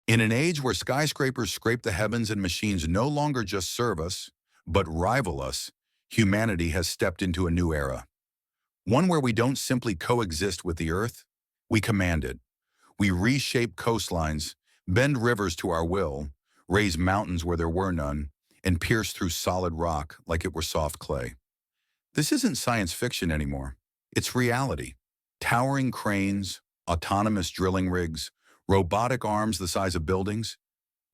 In an age where skyscrapers scrape the heavens and machines no longer just serve us, but rival us, humanity has stepped into a new era. One where we don't simply coexist with the Earth, we command it. We reshape coastlines, bend rivers to our will, raise mountains where there were none, and pierce through solid rock like it were soft clay. This isn't science fiction anymore. It's reality. Towering cranes, autonomous drilling rigs, robotic arms the size of buildings.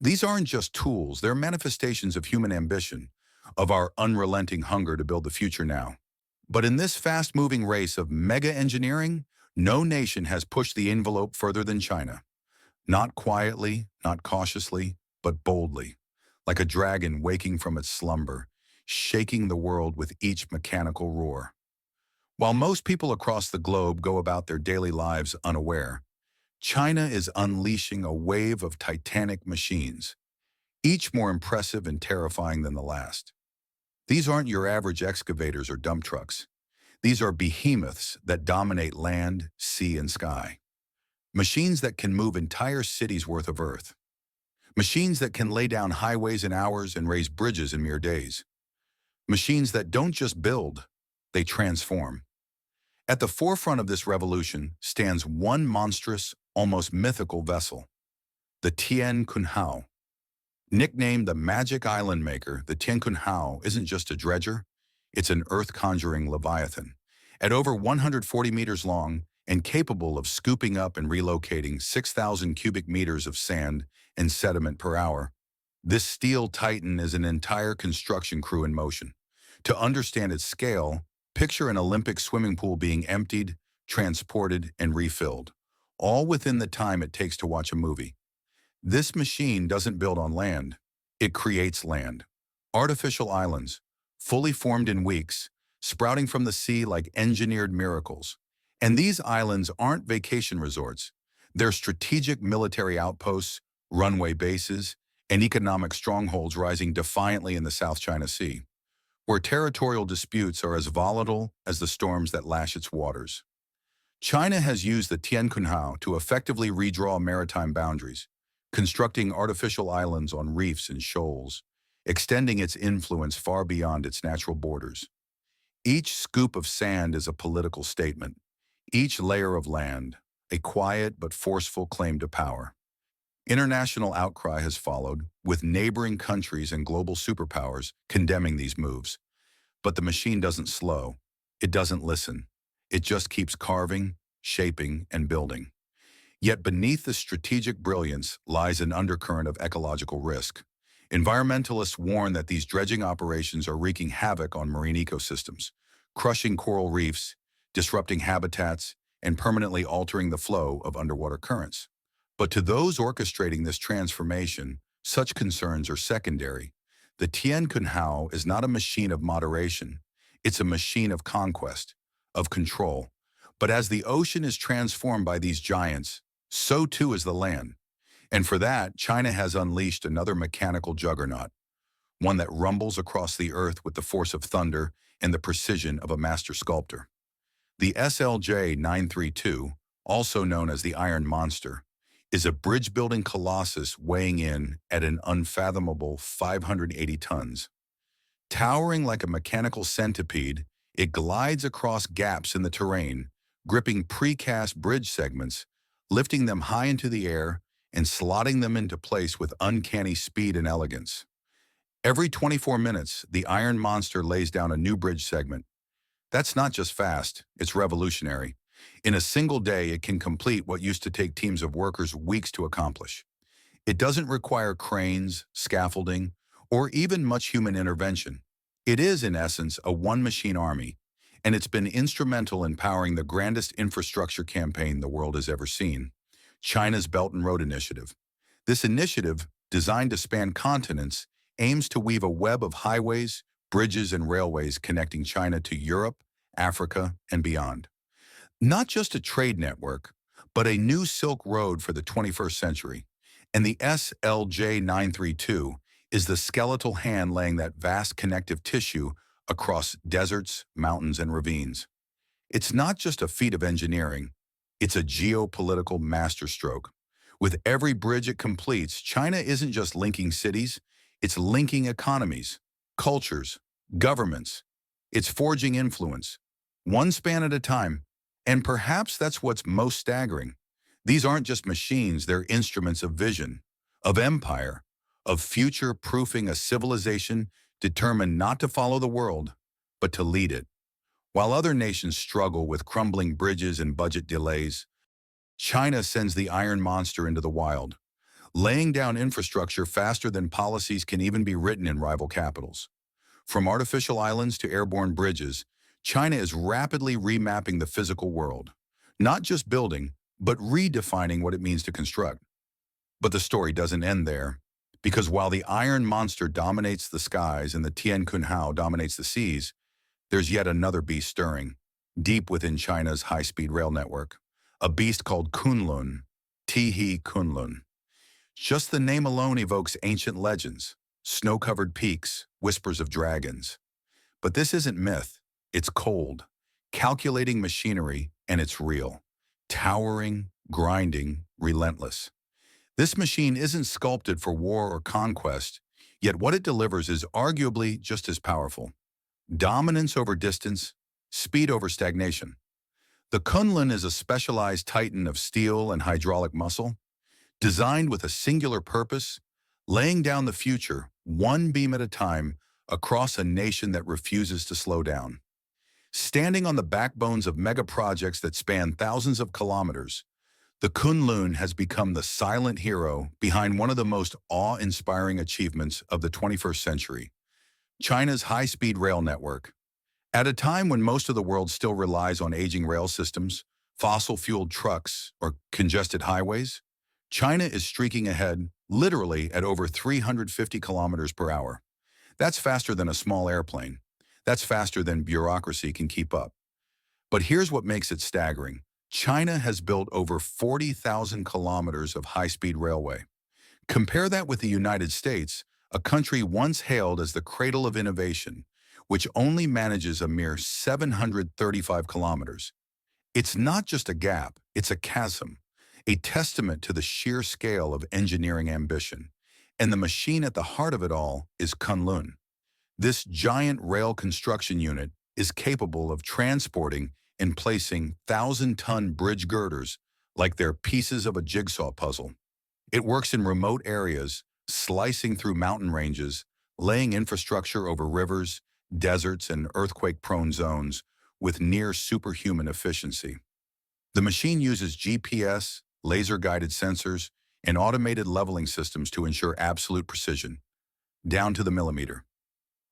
These aren't just tools, they're manifestations of human ambition, of our unrelenting hunger to build the future now. But in this fast-moving race of mega engineering, no nation has pushed the envelope further than China. Not quietly, not cautiously, but boldly, like a dragon waking from its slumber, shaking the world with each mechanical roar. While most people across the globe go about their daily lives unaware, China is unleashing a wave of titanic machines, each more impressive and terrifying than the last. These aren't your average excavators or dump trucks. These are behemoths that dominate land, sea, and sky. Machines that can move entire cities worth of earth. Machines that can lay down highways in hours and raise bridges in mere days. Machines that don't just build, they transform. At the forefront of this revolution stands one monstrous, almost mythical vessel, the Tian Kunhao. Nicknamed the Magic Island Maker, the Tian Kunhao isn't just a dredger, it's an earth-conjuring leviathan. At over 140 meters long and capable of scooping up and relocating 6,000 cubic meters of sand and sediment per hour, this steel titan is an entire construction crew in motion. To understand its scale, picture an Olympic swimming pool being emptied, transported, and refilled, all within the time it takes to watch a movie. This machine doesn't build on land, it creates land. Artificial islands, fully formed in weeks, sprouting from the sea like engineered miracles. And these islands aren't vacation resorts. They're strategic military outposts, runway bases, and economic strongholds rising defiantly in the South China Sea, where territorial disputes are as volatile as the storms that lash its waters. China has used the Tiankunhao to effectively redraw maritime boundaries, constructing artificial islands on reefs and shoals, extending its influence far beyond its natural borders. Each scoop of sand is a political statement, each layer of land, a quiet but forceful claim to power. International outcry has followed, with neighboring countries and global superpowers condemning these moves. But the machine doesn't slow. It doesn't listen. It just keeps carving, shaping, and building. Yet beneath the strategic brilliance lies an undercurrent of ecological risk. Environmentalists warn that these dredging operations are wreaking havoc on marine ecosystems, crushing coral reefs, disrupting habitats, and permanently altering the flow of underwater currents. But to those orchestrating this transformation, such concerns are secondary. The Tian Kunhao is not a machine of moderation. It's a machine of conquest, of control. But as the ocean is transformed by these giants, so too is the land. And for that, China has unleashed another mechanical juggernaut, one that rumbles across the earth with the force of thunder and the precision of a master sculptor. The SLJ-932, also known as the Iron Monster, is a bridge-building colossus weighing in at an unfathomable 580 tons. Towering like a mechanical centipede, it glides across gaps in the terrain, gripping precast bridge segments, lifting them high into the air, and slotting them into place with uncanny speed and elegance. Every 24 minutes, the Iron Monster lays down a new bridge segment. That's not just fast, it's revolutionary. In a single day, it can complete what used to take teams of workers weeks to accomplish. It doesn't require cranes, scaffolding, or even much human intervention. It is, in essence, a one-machine army, and it's been instrumental in powering the grandest infrastructure campaign the world has ever seen, China's Belt and Road Initiative. This initiative, designed to span continents, aims to weave a web of highways, bridges, and railways connecting China to Europe, Africa, and beyond. Not just a trade network, but a new Silk Road for the 21st century. And the SLJ-932 is the skeletal hand laying that vast connective tissue across deserts, mountains, and ravines. It's not just a feat of engineering, it's a geopolitical masterstroke. With every bridge it completes, China isn't just linking cities, it's linking economies, cultures, governments. It's forging influence, one span at a time. And perhaps that's what's most staggering. These aren't just machines, they're instruments of vision, of empire, of future-proofing a civilization determined not to follow the world, but to lead it. While other nations struggle with crumbling bridges and budget delays, China sends the iron monster into the wild, laying down infrastructure faster than policies can even be written in rival capitals. From artificial islands to airborne bridges, China is rapidly remapping the physical world, not just building, but redefining what it means to construct. But the story doesn't end there, because while the iron monster dominates the skies and the Tiankunhao dominates the seas, there's yet another beast stirring, deep within China's high-speed rail network, a beast called Kunlun, Tihe Kunlun. Just the name alone evokes ancient legends, snow-covered peaks, whispers of dragons. But this isn't myth, it's cold, calculating machinery, and it's real. Towering, grinding, relentless. This machine isn't sculpted for war or conquest, yet what it delivers is arguably just as powerful. Dominance over distance, speed over stagnation. The Kunlun is a specialized titan of steel and hydraulic muscle, designed with a singular purpose, laying down the future, one beam at a time, across a nation that refuses to slow down. Standing on the backbones of mega projects that span thousands of kilometers, the Kunlun has become the silent hero behind one of the most awe-inspiring achievements of the 21st century, China's high-speed rail network. At a time when most of the world still relies on aging rail systems, fossil-fueled trucks, or congested highways, China is streaking ahead, literally at over 350 kilometers per hour. That's faster than a small airplane. That's faster than bureaucracy can keep up. But here's what makes it staggering. China has built over 40,000 kilometers of high-speed railway. Compare that with the United States, a country once hailed as the cradle of innovation, which only manages a mere 735 kilometers. It's not just a gap, it's a chasm, a testament to the sheer scale of engineering ambition. And the machine at the heart of it all is Kunlun. This giant rail construction unit is capable of transporting and placing 1,000-ton bridge girders like they're pieces of a jigsaw puzzle. It works in remote areas, slicing through mountain ranges, laying infrastructure over rivers, deserts, and earthquake-prone zones with near superhuman efficiency. The machine uses GPS, laser-guided sensors, and automated leveling systems to ensure absolute precision, down to the millimeter.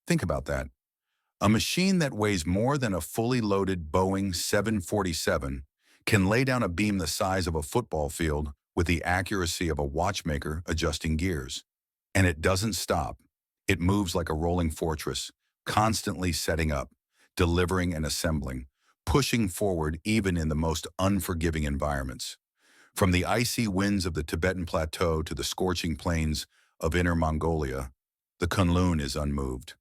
Think about that. A machine that weighs more than a fully loaded Boeing 747 can lay down a beam the size of a football field with the accuracy of a watchmaker adjusting gears. And it doesn't stop. It moves like a rolling fortress, constantly setting up, delivering and assembling, pushing forward even in the most unforgiving environments. From the icy winds of the Tibetan Plateau to the scorching plains of Inner Mongolia, the Kunlun is unmoved.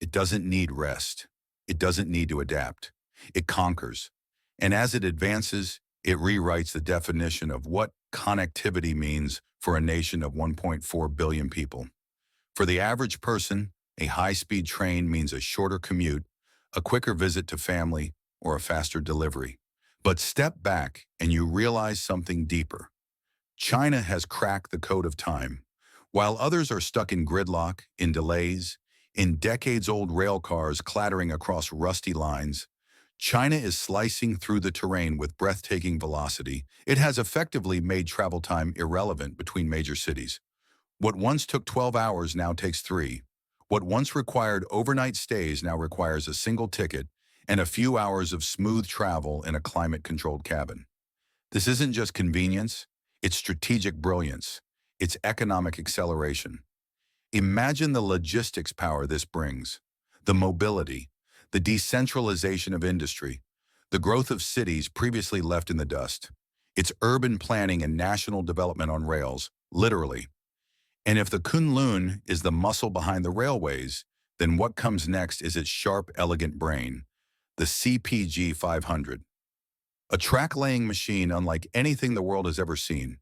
It doesn't need rest. It doesn't need to adapt. It conquers. And as it advances, it rewrites the definition of what connectivity means for a nation of 1.4 billion people. For the average person, a high-speed train means a shorter commute, a quicker visit to family, or a faster delivery. But step back and you realize something deeper. China has cracked the code of time. While others are stuck in gridlock, in delays, in decades-old rail cars clattering across rusty lines, China is slicing through the terrain with breathtaking velocity. It has effectively made travel time irrelevant between major cities. What once took 12 hours now takes 3. What once required overnight stays now requires a single ticket and a few hours of smooth travel in a climate-controlled cabin. This isn't just convenience, it's strategic brilliance. It's economic acceleration. Imagine the logistics power this brings, the mobility, the decentralization of industry, the growth of cities previously left in the dust. It's urban planning and national development on rails, literally. And if the Kunlun is the muscle behind the railways, then what comes next is its sharp, elegant brain, the CPG 500. A track-laying machine unlike anything the world has ever seen.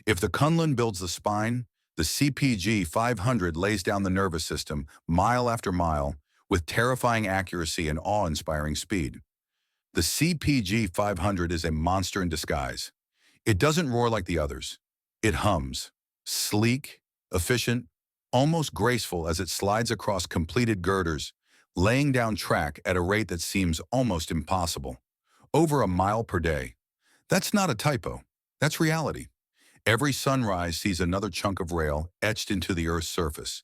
If the Kunlun builds the spine, the CPG 500 lays down the nervous system mile after mile with terrifying accuracy and awe-inspiring speed. The CPG 500 is a monster in disguise. It doesn't roar like the others. It hums, sleek, efficient, almost graceful as it slides across completed girders, laying down track at a rate that seems almost impossible. Over a mile per day. That's not a typo. That's reality. Every sunrise sees another chunk of rail etched into the Earth's surface,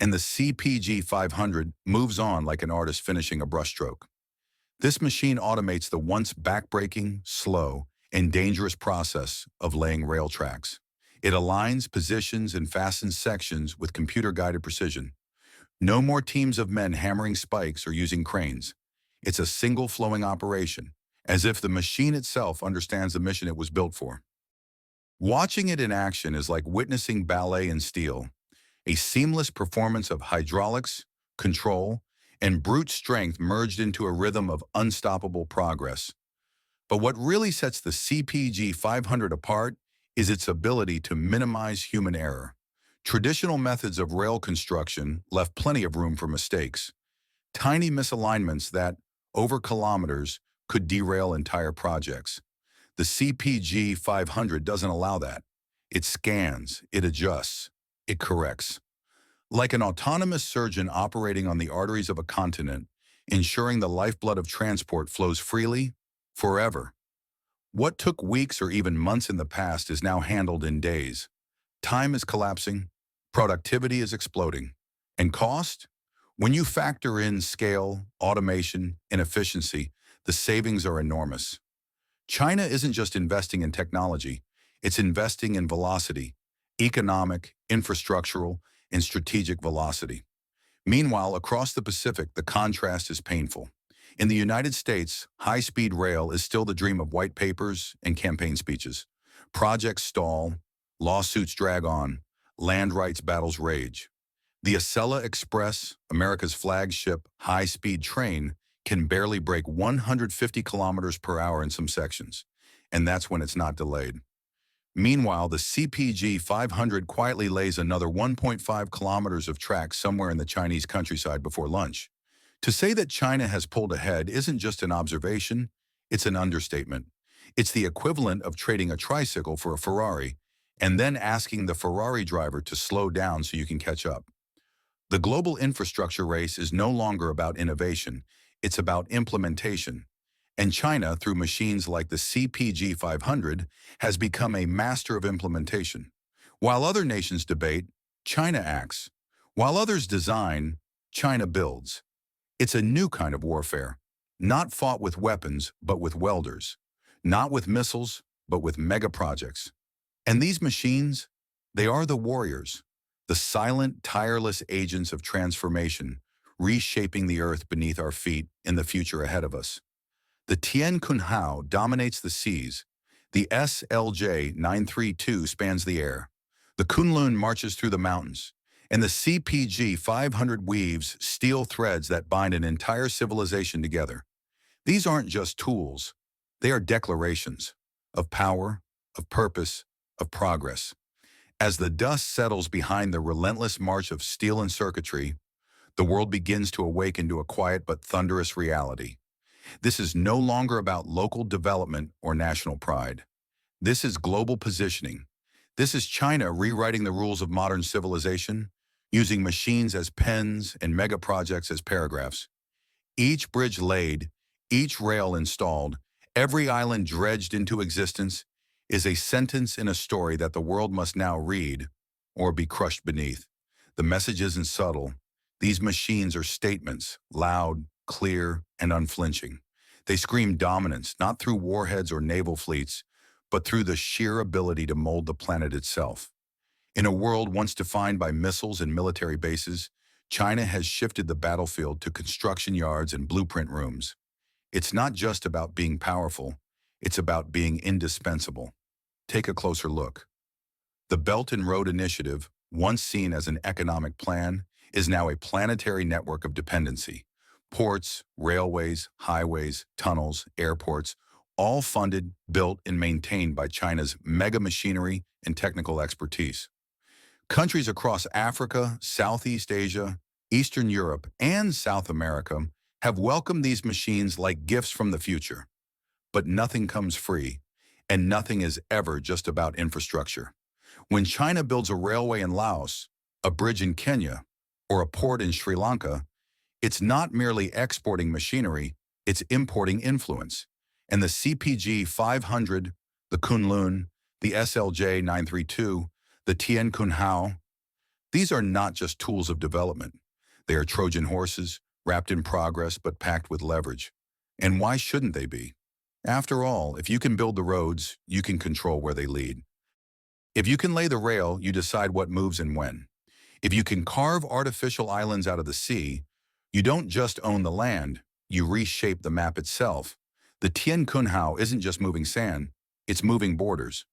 and the CPG 500 moves on like an artist finishing a brushstroke. This machine automates the once backbreaking, slow, and dangerous process of laying rail tracks. It aligns, positions, and fastens sections with computer-guided precision. No more teams of men hammering spikes or using cranes. It's a single flowing operation, as if the machine itself understands the mission it was built for. Watching it in action is like witnessing ballet in steel, a seamless performance of hydraulics, control, and brute strength merged into a rhythm of unstoppable progress. But what really sets the CPG 500 apart is its ability to minimize human error. Traditional methods of rail construction left plenty of room for mistakes. Tiny misalignments that, over kilometers, could derail entire projects. The CPG 500 doesn't allow that. It scans, it adjusts, it corrects. Like an autonomous surgeon operating on the arteries of a continent, ensuring the lifeblood of transport flows freely, forever. What took weeks or even months in the past is now handled in days. Time is collapsing, productivity is exploding. And cost? When you factor in scale, automation, and efficiency, the savings are enormous. China isn't just investing in technology, it's investing in velocity, economic, infrastructural, and strategic velocity. Meanwhile, across the Pacific, the contrast is painful. In the United States, high-speed rail is still the dream of white papers and campaign speeches. Projects stall, lawsuits drag on, land rights battles rage. The Acela Express, America's flagship high-speed train, can barely break 150 kilometers per hour in some sections, and that's when it's not delayed. Meanwhile, the CPG 500 quietly lays another 1.5 kilometers of track somewhere in the Chinese countryside before lunch. To say that China has pulled ahead isn't just an observation, it's an understatement. It's the equivalent of trading a tricycle for a Ferrari and then asking the Ferrari driver to slow down so you can catch up. The global infrastructure race is no longer about innovation, it's about implementation. And China, through machines like the CPG 500, has become a master of implementation. While other nations debate, China acts. While others design, China builds. It's a new kind of warfare, not fought with weapons, but with welders. Not with missiles, but with mega projects. And these machines, they are the warriors, the silent, tireless agents of transformation, reshaping the earth beneath our feet in the future ahead of us. The Tian Kunhao dominates the seas. The SLJ 932 spans the air. The Kunlun marches through the mountains. And the CPG 500 weaves steel threads that bind an entire civilization together. These aren't just tools. They are declarations of power, of purpose, of progress. As the dust settles behind the relentless march of steel and circuitry, the world begins to awaken to a quiet but thunderous reality. This is no longer about local development or national pride. This is global positioning. This is China rewriting the rules of modern civilization, using machines as pens and mega projects as paragraphs. Each bridge laid, each rail installed, every island dredged into existence is a sentence in a story that the world must now read or be crushed beneath. The message isn't subtle. These machines are statements, loud, clear, and unflinching. They scream dominance, not through warheads or naval fleets, but through the sheer ability to mold the planet itself. In a world once defined by missiles and military bases, China has shifted the battlefield to construction yards and blueprint rooms. It's not just about being powerful, it's about being indispensable. Take a closer look. The Belt and Road Initiative, once seen as an economic plan, is now a planetary network of dependency. Ports, railways, highways, tunnels, airports, all funded, built, and maintained by China's mega machinery and technical expertise. Countries across Africa, Southeast Asia, Eastern Europe, and South America have welcomed these machines like gifts from the future. But nothing comes free, and nothing is ever just about infrastructure. When China builds a railway in Laos, a bridge in Kenya, or a port in Sri Lanka, it's not merely exporting machinery, it's importing influence. And the CPG 500, the Kunlun, the SLJ 932, the Tiankunhao, these are not just tools of development. They are Trojan horses, wrapped in progress but packed with leverage. And why shouldn't they be? After all, if you can build the roads, you can control where they lead. If you can lay the rail, you decide what moves and when. If you can carve artificial islands out of the sea, you don't just own the land, you reshape the map itself. The Tiankunhao isn't just moving sand, it's moving borders.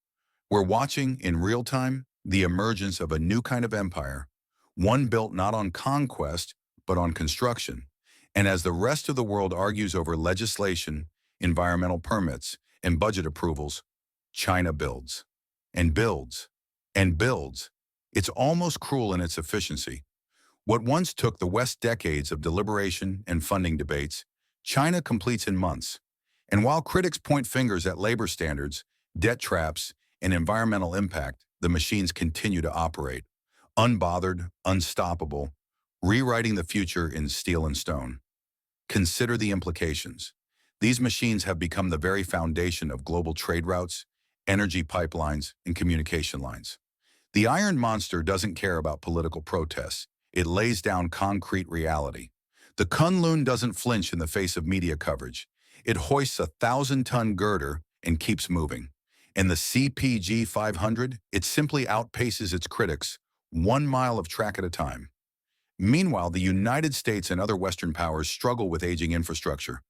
We're watching, in real time, the emergence of a new kind of empire, one built not on conquest, but on construction. And as the rest of the world argues over legislation, environmental permits, and budget approvals, China builds, and builds, and builds. It's almost cruel in its efficiency. What once took the West decades of deliberation and funding debates, China completes in months. And while critics point fingers at labor standards, debt traps, and environmental impact, the machines continue to operate, unbothered, unstoppable, rewriting the future in steel and stone. Consider the implications. These machines have become the very foundation of global trade routes, energy pipelines, and communication lines. The Iron Monster doesn't care about political protests. It lays down concrete reality. The Kunlun doesn't flinch in the face of media coverage. It hoists a 1,000-ton girder and keeps moving. And the CPG 500, it simply outpaces its critics, 1 mile of track at a time. Meanwhile, the United States and other Western powers struggle with aging infrastructure.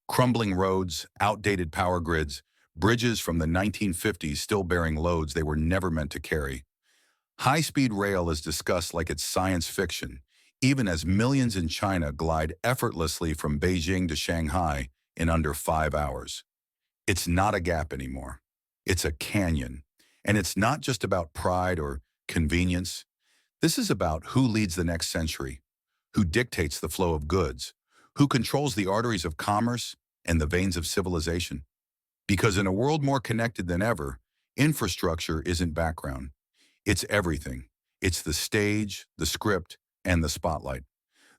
Crumbling roads, outdated power grids, bridges from the 1950s still bearing loads they were never meant to carry. High-speed rail is discussed like it's science fiction, even as millions in China glide effortlessly from Beijing to Shanghai in under 5 hours. It's not a gap anymore. It's a canyon. And it's not just about pride or convenience. This is about who leads the next century, who dictates the flow of goods, who controls the arteries of commerce and the veins of civilization. Because in a world more connected than ever, infrastructure isn't background. It's everything. It's the stage, the script, and the spotlight.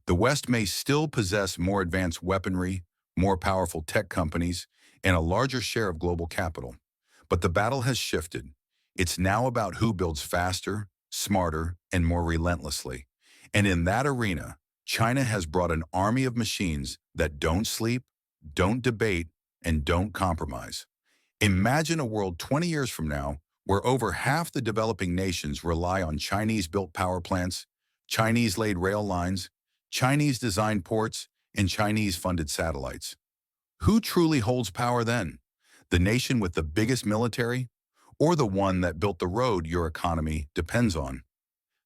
The West may still possess more advanced weaponry, more powerful tech companies, and a larger share of global capital. But the battle has shifted. It's now about who builds faster, smarter, and more relentlessly. And in that arena, China has brought an army of machines that don't sleep, don't debate, and don't compromise. Imagine a world 20 years from now where over half the developing nations rely on Chinese-built power plants, Chinese-laid rail lines, Chinese-designed ports, and Chinese-funded satellites. Who truly holds power then? The nation with the biggest military, or the one that built the road your economy depends on?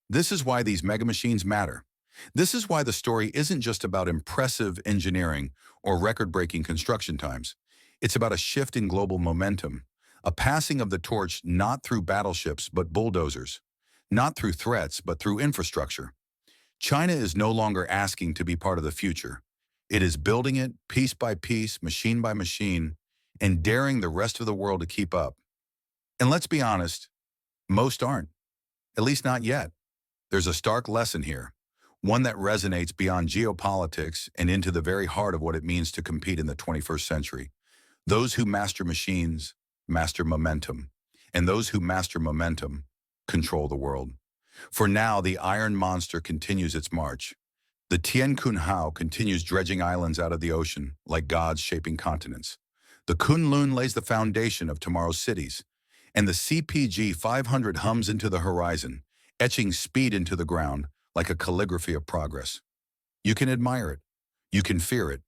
This is why these mega machines matter. This is why the story isn't just about impressive engineering or record-breaking construction times. It's about a shift in global momentum, a passing of the torch not through battleships but bulldozers, not through threats but through infrastructure. China is no longer asking to be part of the future. It is building it piece by piece, machine by machine, and daring the rest of the world to keep up. And let's be honest, most aren't, at least not yet. There's a stark lesson here, one that resonates beyond geopolitics and into the very heart of what it means to compete in the 21st century. Those who master machines master momentum, and those who master momentum control the world. For now, the Iron Monster continues its march. The Tiankunhao continues dredging islands out of the ocean like gods shaping continents. The Kunlun lays the foundation of tomorrow's cities, and the CPG 500 hums into the horizon, etching speed into the ground like a calligraphy of progress. You can admire it, you can fear it,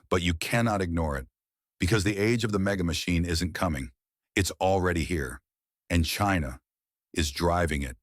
but you cannot ignore it, because the age of the mega machine isn't coming. It's already here, and China is driving it.